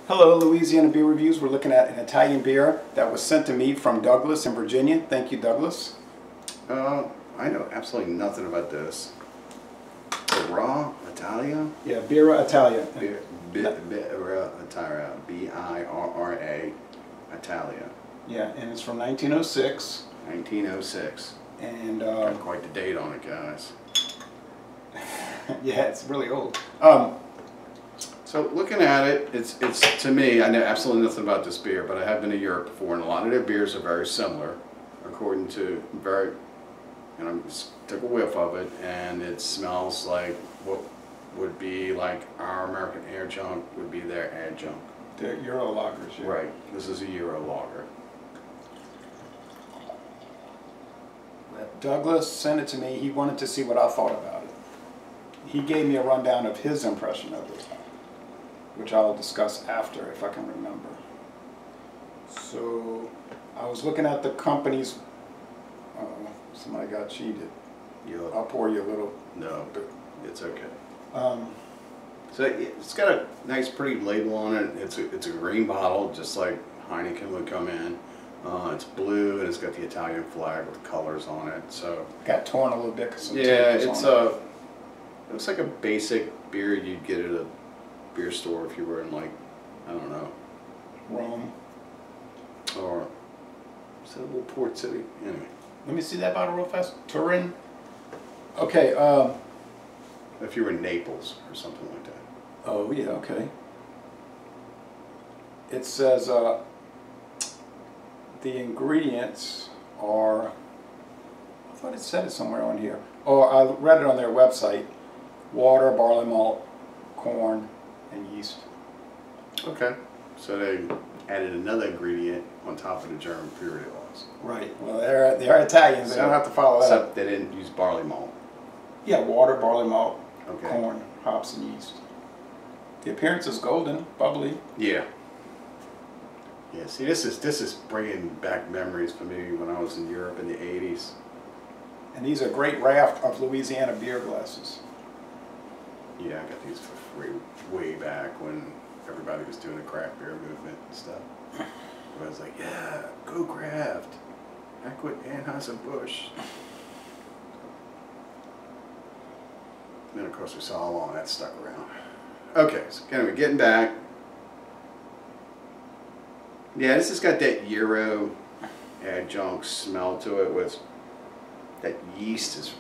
Hello, Louisiana Beer Reviews. We're looking at an Italian beer that was sent to me from Douglas in Virginia. Thank you, Douglas. I know absolutely nothing about this. Birra Italia? Yeah, Birra Italia. Birra Italia. B-I-R-R-A Italia. Yeah, and it's from 1906. 1906. And got quite the date on it, guys. yeah, it's really old. So looking at it, it's to me, I know absolutely nothing about this beer, but I have been to Europe before, and a lot of their beers are very similar, according to and I just took a whiff of it, and it smells like what would be like our American air junk would be their air junk. The Euro lagers, yeah. Right. This is a Euro lager. Douglas sent it to me. He wanted to see what I thought about it. He gave me a rundown of his impression of it, which I'll discuss after if I can remember. So I was looking at the company's. Somebody got cheated. I'll pour you a little. No, it's okay. So it's got a nice, pretty label on it. It's a green bottle, just like Heineken would come in. It's blue and it's got the Italian flag with colors on it. So got torn a little bit. Yeah, it looks like a basic beer you'd get at a beer store if you were in, like, I don't know, Rome, or is that a little port city? Anyway, let me see that bottle real fast. Turin. Okay. if you were in Naples or something like that. Oh yeah. Okay. It says the ingredients are. I thought it said it somewhere on here. Oh, I read it on their website. Water, barley malt, corn, and yeast. Okay. So they added another ingredient on top of the German purity laws. Right. Well, they're Italians. They don't have to follow that. Except they didn't use barley malt. Yeah, water, barley malt, Okay. corn, hops, and yeast. The appearance is golden, bubbly. Yeah. Yeah. See, this is bringing back memories for me when I was in Europe in the '80s. And these are great raft of Louisiana beer glasses. Yeah, I got these for free way back when everybody was doing the craft beer movement and stuff. I was like, yeah, go craft. Heck with Anheuser-Busch. And then, of course, we saw how long that stuck around. Okay, so anyway, getting back. Yeah, this has got that Euro adjunct smell to it with that yeast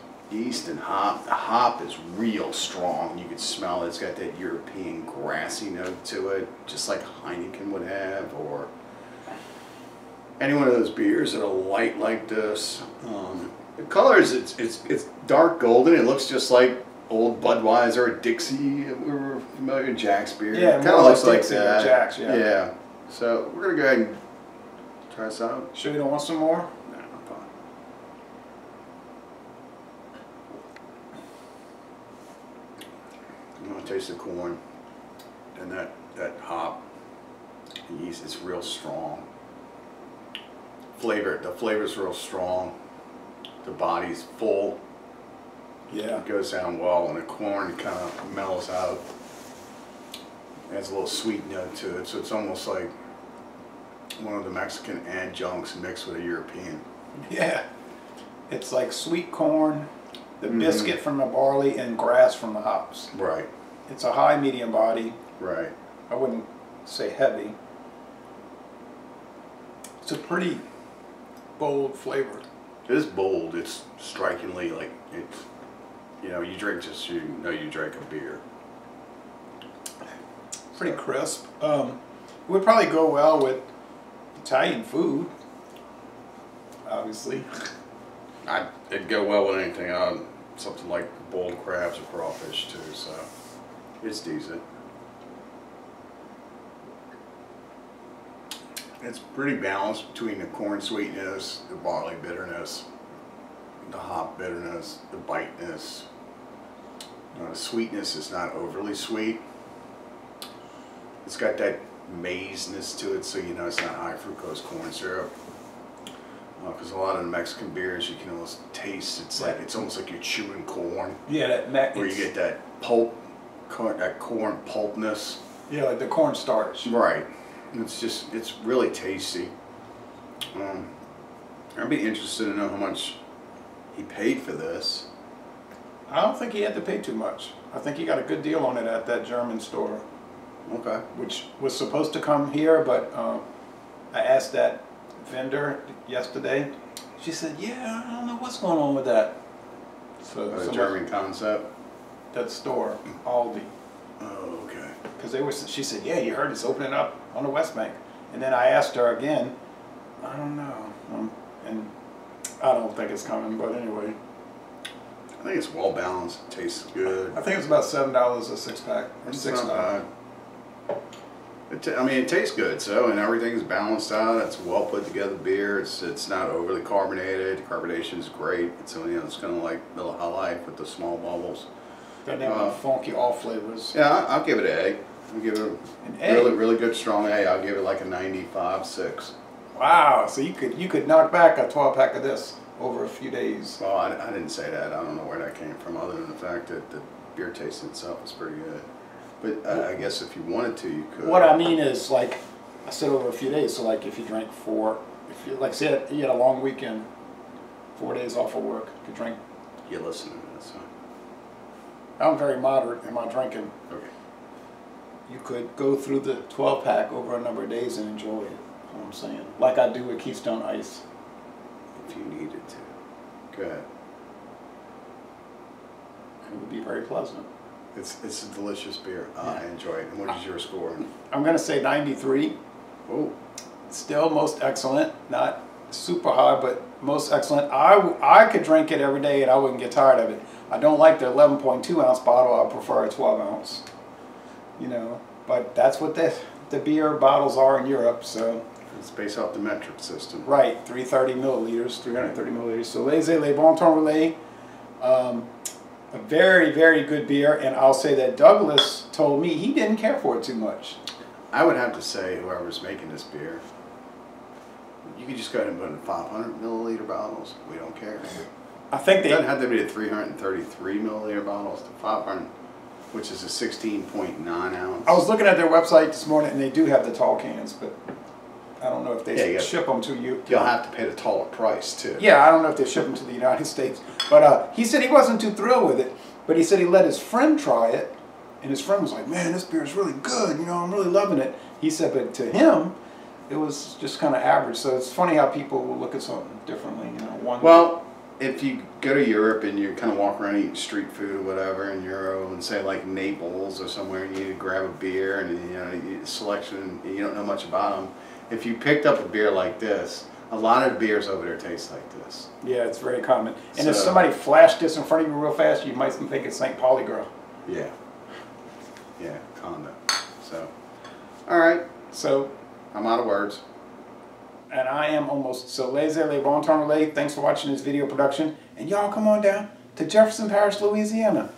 and hop. The hop is real strong. You can smell it. It's got that European grassy note to it, just like Heineken would have, or any one of those beers that are light like this. The colors, it's dark golden. It looks just like old Budweiser or Dixie. We're familiar with Jack's beer. Yeah, kind of looks like Dixie that. or Jack's, yeah. Yeah. So we're gonna go ahead and try this out. Sure you don't want some more? No, I'm fine. I'm gonna taste the corn and that hop. The yeast is real strong. The flavor's real strong. The body's full. Yeah. It goes down well, and the corn kind of mellows out. It has a little sweet note to it, so it's almost like one of the Mexican adjuncts mixed with a European. Yeah. It's like sweet corn, the biscuit from the barley, and grass from the hops. Right. It's a high medium body. Right. I wouldn't say heavy. It's a pretty bold flavor. It is bold. It's strikingly like it's. You know, you drink this, you know you drank a beer. Pretty crisp. It would probably go well with Italian food, obviously. It'd go well with anything. Something like boiled crabs or crawfish too. So it's decent. It's pretty balanced between the corn sweetness, the barley bitterness, the hop bitterness, the biteness. The sweetness is not overly sweet. It's got that maizeness to it, so you know it's not high fructose corn syrup. Because a lot of the Mexican beers, you can almost taste. It's like it's almost like you're chewing corn. Yeah, where you get that pulp, that corn pulpness. Yeah, like the cornstarch. Right. It's really tasty. I'd be interested to know how much he paid for this. I don't think he had to pay too much. I think he got a good deal on it at that German store. Okay. Which was supposed to come here, but I asked that vendor yesterday. She said, yeah, I don't know what's going on with that. So A German concept? That store, Aldi. Oh, okay. Because she said, yeah, you heard it's opening up on the West Bank. And then I asked her again, I don't know. And I don't think it's coming, but anyway. I think it's well balanced. It tastes good. I think it's about $7 a six pack. Or It's $6. not bad. I mean, it tastes good, so, and everything's balanced out. It's a well put together beer. It's not overly carbonated. Carbonation is great. It's it's kind of like Miller High Life with the small bubbles. Doesn't have funky off flavors. Yeah, I'll give it an A. I'll give it a really good strong A. I'll give it like a 95.6. Wow, so you could knock back a 12 pack of this over a few days. Well, I didn't say that. I don't know where that came from, other than the fact that the beer taste itself is pretty good. But I guess if you wanted to, you could. What I mean is, like, I said over a few days. So, like, if you drank if you, like, say you had a long weekend, 4 days off of work, you could drink. You're listening to this, huh? I'm very moderate in my drinking. Okay. You could go through the 12 pack over a number of days and enjoy it. That's what I'm saying. Like I do with Keystone Ice. If you needed to. Go ahead. It would be very pleasant. It's a delicious beer. I enjoy it. And what is your score? I'm going to say 93. Oh. Still most excellent. Not super high, but most excellent. I could drink it every day and I wouldn't get tired of it. I don't like the 11.2 ounce bottle. I prefer a 12 ounce. You know, but that's what the beer bottles are in Europe. So It's based off the metric system. right, 330 milliliters, 330 milliliters. So Les Bon Temps Relais. A very, very good beer, and I'll say that Douglas told me he didn't care for it too much. I would have to say whoever's making this beer, you could just go ahead and put in 500 milliliter bottles. We don't care. I think It doesn't have to be the 333 milliliter bottles, the 500, which is a 16.9 ounce. I was looking at their website this morning, and they do have the tall cans, but I don't know if they ship them to you. You'll have to pay the taller price too. Yeah, I don't know if they ship them to the United States. But he said he wasn't too thrilled with it, but he said he let his friend try it, and his friend was like, man, this beer is really good, you know, I'm really loving it. He said, but to him, it was just kind of average. So it's funny how people will look at something differently, you know. Well, if you go to Europe and you kind of walk around eating street food or whatever in Euro, and say like Naples or somewhere, and you grab a beer and you know selection, you don't know much about them. If you picked up a beer like this, a lot of the beers over there taste like this. Yeah, it's very common. And if somebody flashed this in front of you real fast, you might think it's St. Pauli girl. Yeah. Yeah, condo. So, all right. So, I'm out of words. And I am almost. So, Les Bon Temps Relais, thanks for watching this video production. And y'all come on down to Jefferson Parish, Louisiana.